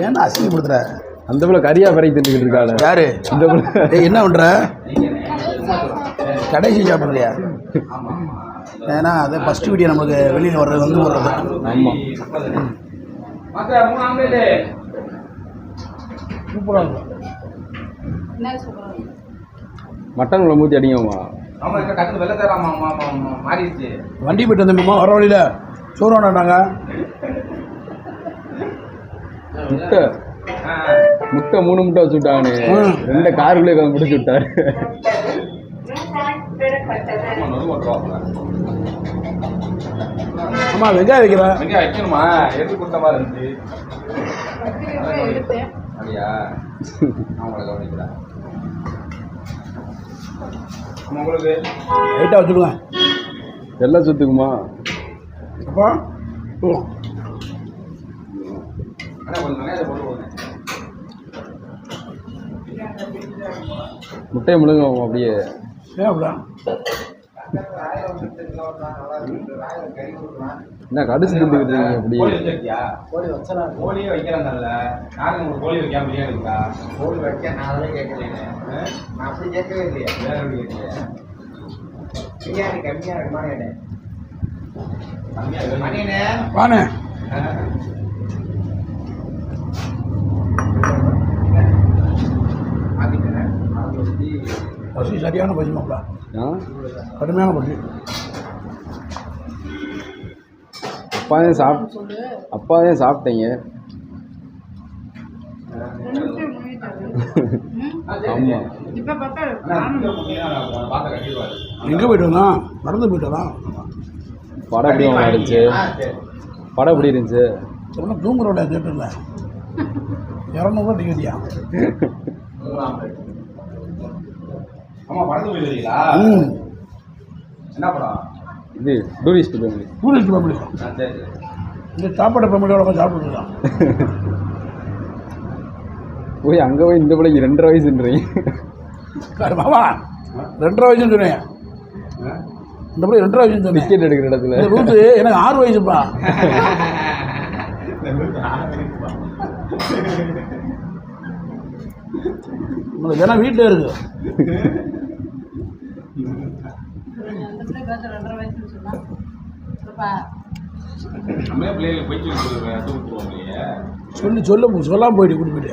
ஏன்னா அசிங்கப்படுத்துற? அந்த போல கறியா பறி திட்டுக்கிட்டு இருக்காங்க. யாரு இந்த போல என்ன பண்ற? கடைசி சாப்பிட்றியா? ஏன்னா அது ஃபர்ஸ்ட் வீடியோ நமக்கு வெளியில் வர்றது வந்து வர்றது. ஆமாம், சூப்பராக இருக்கும். மட்டன் குழம்பு ஊற்றி அடிங்கம்மா. வண்டி போயிட்டு வந்தோம்மா, வர வழியில் சோறு வேண்டாங்க. முட்டை 3 முட்டை வச்சு விட்டாங்க. 2 காருக்குள்ளே முடிச்சு விட்டாரு. ஆமா, வெங்காயம் வைக்கிறேன். வெங்காயம் வைக்கணுமா? எடுத்து கொடுத்த மாதிரி இருந்துச்சு. அப்படியா? அவங்கள கவனிக்கிறேன். உங்களுக்கு லைட்டாக வச்சுடுங்க. எல்லாம் சுத்துக்குமா? அப்போ முட்டையை முழுங்க அப்படியே. ஏன் அப்படியா? என்ன கடிச்சு திண்டுக்கிட்டு இருக்கீங்க அப்படியே? கோழியே வைக்கிறாங்கல்ல, நானும் உங்களுக்கு கோழி வைக்காம பிரியாணி இருக்கா? கோழி வைக்க நான் அதெல்லாம் கேட்கலையே. நான் அப்படி கேட்கவே இல்லையா? வேற எப்படி கேட்கலையா? பிரியாணி கம்மியாக இருக்குமா கேட்டேன். கம்மியாக இருக்கு மணினே வானே. பசி சரியான பசி மாப்பிள, கடுமையான பசி. அப்பாவே சாப்பிட்டீங்க. ஆமாம், எங்கே போயிட்டு வந்தான்? நடந்து போயிட்டு வந்தான். படம் எப்படி இருந்துச்சு? படம் எப்படி இருந்துச்சு? சொன்ன தூங்குறோட தேட்டரில் 200 டிக்கெட்டியா? ஆமா, படத்து போயிருக்கீங்களா? என்ன படம்? இது டூரிஸ்ட் ஃபேமிலி. Tourist family. இந்த சாப்பாடு ஃபேமிலியோட சாப்பிட்டுருக்கான். போய் அங்கே போய் இந்த பிள்ளைக்கு 2.5 வயசுன்றீங்க. மாமா 2.5 வயசுன்னு சொன்னேன். இந்த பிள்ளை 2.5 வயசுன்னு சொன்னேன். டிக்கெட் எடுக்கிற இடத்துல ரூட்டு எனக்கு 6 வயசுப்பா. உங்களுக்கு ஏன்னா வீட்டில் இருக்கு. சொல்லி சொல்லாமல் போயிட்டு கூட்டி போயிட்டு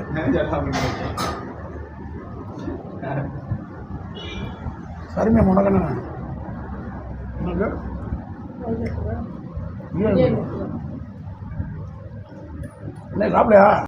சரிமையா முடக்கண்ண என்ன சாப்பிடலையா?